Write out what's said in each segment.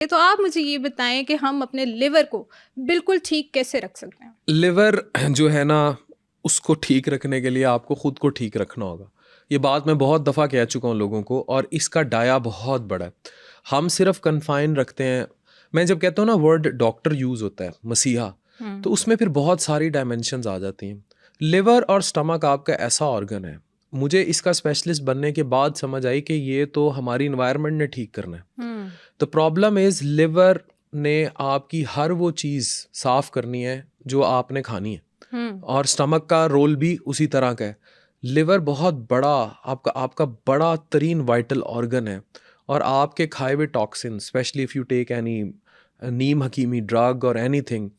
तो आप मुझे ये बताएं कि हम अपने लिवर को बिल्कुल ठीक कैसे रख सकते हैं? लिवर जो है ना, उसको ठीक रखने के लिए आपको ख़ुद को ठीक रखना होगा। ये बात मैं बहुत दफ़ा कह चुका हूँ लोगों को, और इसका डाया बहुत बड़ा है। हम सिर्फ कन्फाइन रखते हैं। मैं जब कहता हूँ ना वर्ड डॉक्टर यूज़ होता है, मसीहा, तो उसमें फिर बहुत सारी डायमेंशंस आ जाती हैं। लिवर और स्टमक आपका ऐसा ऑर्गन है, मुझे इसका स्पेशलिस्ट बनने के बाद समझ आई कि ये तो हमारी इन्वायरमेंट ने ठीक करना है। तो प्रॉब्लम इज़ लिवर ने आपकी हर वो चीज़ साफ़ करनी है जो आपने खानी है, और स्टमक का रोल भी उसी तरह का है। लिवर बहुत बड़ा आपका बड़ा तरीन वाइटल ऑर्गन है, और आपके खाए हुए toxin, specially if you take any नीम हकीमी ड्रग और एनीथिंग,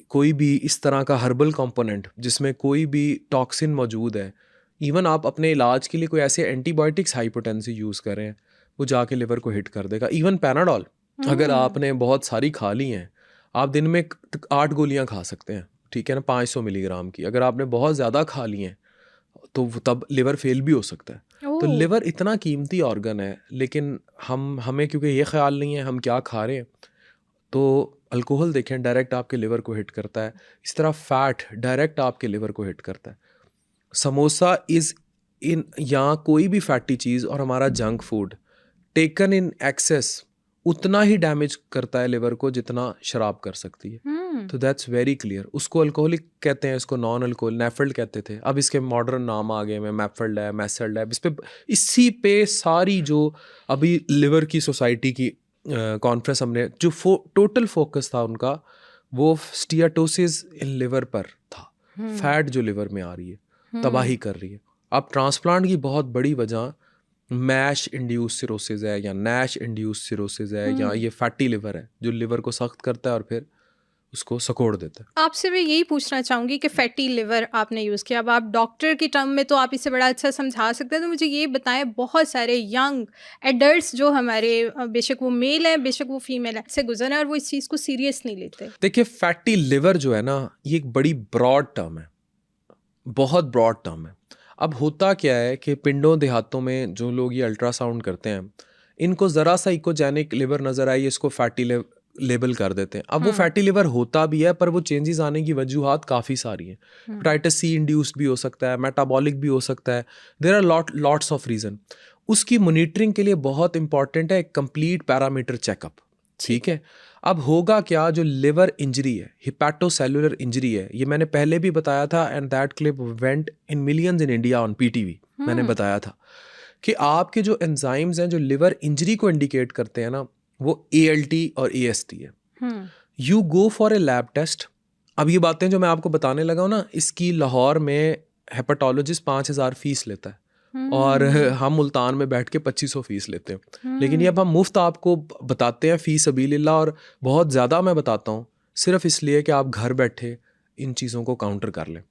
कोई भी इस तरह का हर्बल कंपोनेंट जिसमें कोई भी टॉक्सिन मौजूद है, इवन आप अपने इलाज के लिए कोई ऐसे एंटीबायोटिक्स हाइपोटेंसी यूज़ करें, वो जाके लिवर को हिट कर देगा। इवन पैनाडोल अगर आपने बहुत सारी खा ली हैं, आप दिन में 8 गोलियां खा सकते हैं, ठीक है ना, 500 मिलीग्राम की। अगर आपने बहुत ज़्यादा खा ली हैं तो तब लिवर फेल भी हो सकता है। तो ओह! लिवर इतना कीमती ऑर्गन है, लेकिन हमें क्योंकि ये ख्याल नहीं है हम क्या खा रहे हैं, तो अल्कोहल देखें डायरेक्ट आपके लिवर को हिट करता है। इस तरह फैट डायरेक्ट आपके लिवर को हिट करता है। समोसा इज़ इन, या कोई भी फैटी चीज़ और हमारा junk food taken in excess उतना ही डैमेज करता है लिवर को जितना शराब कर सकती है। तो दैट्स वेरी क्लियर। उसको अल्कोहलिक कहते हैं, इसको नॉन अल्कोहल नेफल्ड कहते थे, अब इसके मॉडर्न नाम आ गए हैं, मैफल्ड है, मैसल्ड है। इसी पे सारी जो अभी लिवर की सोसाइटी की कॉन्फ्रेंस हमने जो टोटल फोकस था उनका, वो स्टियाटोसिस इन लिवर पर था। फैट जो लिवर में आ रही है तबाही कर रही है। अब ट्रांसप्लांट की बहुत बड़ी वजह मैश इंड्यूस सिरोसिस है, या नैश इंड्यूस सिरोसिस है, या ये फैटी लिवर है जो लिवर को सख्त करता है और फिर उसको सकोड़ देता है। आपसे मैं यही पूछना चाहूँगी कि फैटी लिवर आपने यूज़ किया, अब आप डॉक्टर की टर्म में तो आप इसे बड़ा अच्छा समझा सकते हैं, तो मुझे ये बताएं, बहुत सारे यंग एडल्ट्स जो हमारे बेशक वो मेल हैं बेशक वो फीमेल है, से गुजर हैं और वो इस चीज़ को सीरियस नहीं लेते। देखिए, फैटी लिवर जो है ना, ये एक बड़ी ब्रॉड टर्म है, बहुत ब्रॉड टर्म है। अब होता क्या है कि पिंडों देहातों में जो लोग ये अल्ट्रासाउंड करते हैं, इनको ज़रा सा इकोजेनिक लिवर नज़र आई, इसको फैटी लेबल कर देते हैं। अब वो फैटी लिवर होता भी है, पर वो चेंजेस आने की वजूहात काफ़ी सारी हैं। हेपेटाइटिस सी इंड्यूस्ड भी हो सकता है, मेटाबॉलिक भी हो सकता है, there are lots of reason. उसकी मॉनिटरिंग के लिए बहुत इंपॉर्टेंट है एक कंप्लीट पैरामीटर चेकअप, ठीक है। अब होगा क्या, जो लिवर इंजरी है, हिपैटोसेलुलर इंजरी है, ये मैंने पहले भी बताया था, and that clip went in millions in India on PTV. मैंने बताया था कि आपके जो एंजाइम्स हैं जो लिवर इंजरी को इंडिकेट करते हैं ना, वो ALT और AST है। You go for a lab test. अब ये बातें जो मैं आपको बताने लगा हूँ ना, इसकी लाहौर में हेपेटोलॉजिस्ट 5,000 फीस लेता है, और हम मुल्तान में बैठ के 2500 फीस लेते हैं। लेकिन ये अब हम मुफ्त आपको बताते हैं फी सबीलिल्लाह, और बहुत ज़्यादा मैं बताता हूँ सिर्फ इसलिए कि आप घर बैठे इन चीज़ों को काउंटर कर लें।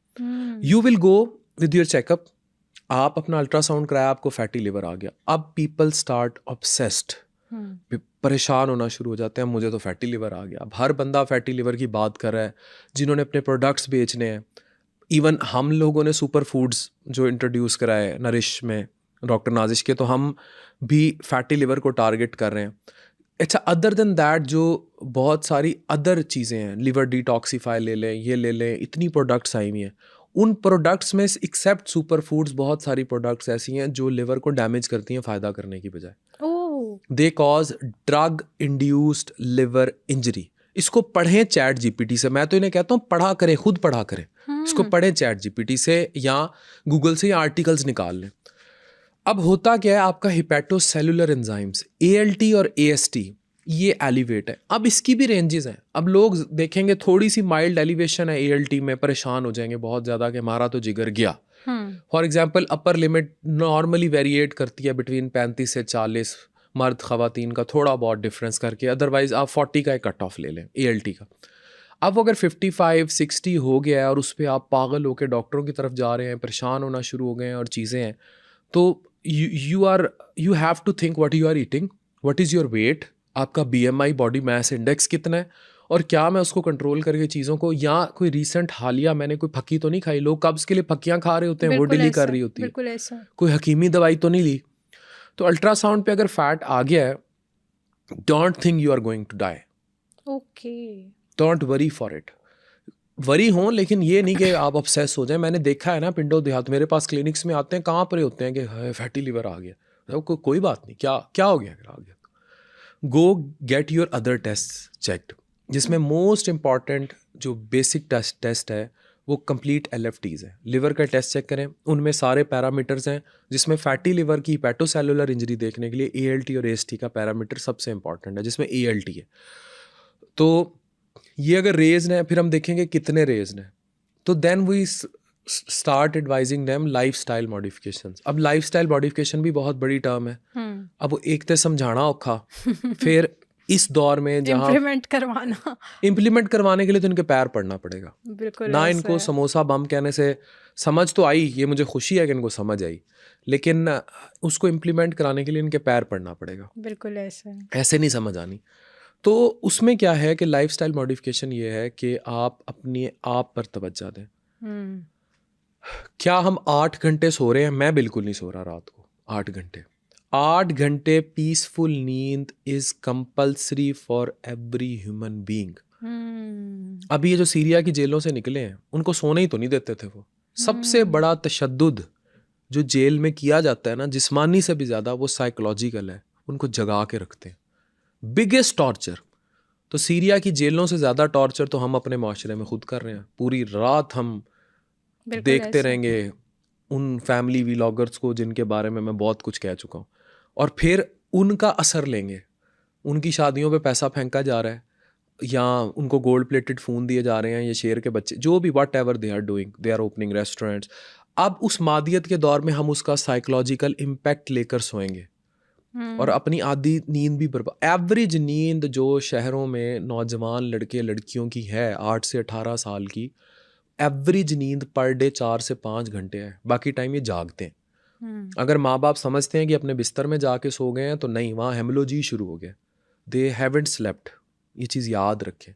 You will go with your checkup, आप अपना अल्ट्रासाउंड कराया, आपको फैटी लिवर आ गया। अब पीपल स्टार्ट ऑब्सेस्ड, परेशान होना शुरू हो जाते हैं, मुझे तो फैटी लिवर आ गया। अब हर बंदा फैटी लिवर की बात कर रहा है, जिन्होंने अपने प्रोडक्ट्स बेचने हैं। इवन हम लोगों ने सुपर फूड्स जो इंट्रोड्यूस कराए नरिश में डॉक्टर नाजिश के, तो हम भी फैटी लिवर को टारगेट कर रहे हैं। अच्छा, अदर देन दैट जो बहुत सारी अदर चीज़ें हैं, लिवर डिटॉक्सीफाई ले लें, ये ले लें, इतनी प्रोडक्ट्स आई हुई हैं। उन प्रोडक्ट्स में एक्सेप्ट सुपर फूड्स बहुत सारी प्रोडक्ट्स ऐसी हैं जो लिवर को डैमेज करती हैं फ़ायदा करने की बजाय। They cause drug induced liver injury. इसको पढ़ें चैट जीपीटी से, मैं तो इन्हें कहता हूँ पढ़ा करें, खुद पढ़ा करें। इसको पढ़ें चैट जीपीटी से या गूगल से, या आर्टिकल्स निकाल लें। अब होता क्या है, आपका हिपैटोसेलुलर एंजाइम्स ALT और AST ये एलिवेट है। अब इसकी भी रेंजेस हैं। अब लोग देखेंगे थोड़ी सी माइल्ड एलिवेशन है ALT में, परेशान हो जाएंगे बहुत ज़्यादा कि हमारा तो जिगर गया। For example, upper limit normally variate करती है बिटवीन 35 से 40, मर्द ख़वातीन का थोड़ा बहुत डिफरेंस करके, अदरवाइज आप 40 का एक कट ऑफ ले लें ALT का। अब अगर 55-60 हो गया है और उस पर आप पागल होकर डॉक्टरों की तरफ जा रहे हैं, परेशान होना शुरू हो गए हैं और चीज़ें हैं, तो you have to think what you are eating, what is your weight, आपका BMI बॉडी मास इंडेक्स कितना है, और क्या मैं उसको कंट्रोल करके चीज़ों को, या कोई रीसेंट हालिया मैंने कोई फक्की तो नहीं खाई। लोग कब्ज़ के लिए फक्कियाँ खा रहे होते हैं, वो डिली कर रही होती है, कोई हकीमी दवाई तो नहीं ली। तो अल्ट्रासाउंड पे अगर फैट आ गया है don't think you are going to die, okay. Don't worry for it. Worry हों, लेकिन ये नहीं कि आप ऑब्सेस हो जाएं। मैंने देखा है ना पिंडो देहात, मेरे पास क्लिनिक्स में आते हैं, कहाँ पर होते हैं कि फैटी लिवर आ गया। तो कोई बात नहीं, क्या क्या हो गया अगर आ गया तो go get your other test checked, जिसमें मोस्ट इम्पॉर्टेंट जो बेसिक टेस्ट है वो कंप्लीट LFTs है। लिवर का टेस्ट चेक करें, उनमें सारे पैरामीटर्स हैं, जिसमें फैटी लिवर की हेपेटोसेलुलर इंजरी देखने के लिए ALT और AST का पैरामीटर सबसे इंपॉर्टेंट है, जिसमें ALT है। तो ये अगर रेज्ड है, फिर हम देखेंगे कितने रेज्ड हैं, तो then we start advising them lifestyle modifications. अब लाइफस्टाइल मॉडिफिकेशन भी बहुत बड़ी टर्म है। अब वो एक तो समझाना औखा, फिर इस दौर में जहाँ इम्प्लीमेंट करवाने के लिए तो इनके पैर पड़ना पड़ेगा। बिल्कुल ना ऐसा इनको है। समोसा बम कहने से समझ तो आई, ये मुझे खुशी है कि इनको समझ आई, लेकिन उसको इम्प्लीमेंट कराने के लिए इनके पैर पड़ना पड़ेगा, बिल्कुल ऐसा है। ऐसे नहीं समझ आनी। तो उसमें क्या है कि लाइफस्टाइल मॉडिफिकेशन ये है कि आप अपने आप पर तवज्जो दें। क्या हम 8 घंटे सो रहे हैं? मैं बिल्कुल नहीं सो रहा रात को 8 घंटे। 8 घंटे पीसफुल नींद is compulsory for every human being. अभी ये जो सीरिया की जेलों से निकले हैं, उनको सोने ही तो नहीं देते थे वो। सबसे बड़ा तशद्दुद जो जेल में किया जाता है ना, जिस्मानी से भी ज़्यादा, वो साइकोलॉजिकल है। उनको जगा के रखते हैं, बिगेस्ट टॉर्चर। तो सीरिया की जेलों से ज़्यादा टॉर्चर तो हम अपने माशरे में खुद कर रहे हैं। पूरी रात हम देखते रहेंगे उन फैमिली व्लॉगर्स को जिनके बारे में मैं बहुत कुछ कह चुका हूँ, और फिर उनका असर लेंगे। उनकी शादियों पे पैसा फेंका जा रहा है, या उनको गोल्ड प्लेटेड फ़ोन दिए जा रहे हैं, या शेर के बच्चे, जो भी whatever they are doing, they are opening restaurants. अब उस मादियत के दौर में हम उसका साइकोलॉजिकल इम्पैक्ट लेकर सोएंगे और अपनी आधी नींद भी बर्बाद। एवरेज नींद जो शहरों में नौजवान लड़के लड़कियों की है 8 से 18 साल की, एवरेज नींद पर डे 4 से 5 घंटे है। बाकी टाइम ये जागते हैं। अगर माँ बाप समझते हैं कि अपने बिस्तर में जाके सो गए हैं, तो नहीं, वहाँ हेमोलॉजी शुरू हो गया। They haven't slept. ये चीज़ याद रखें।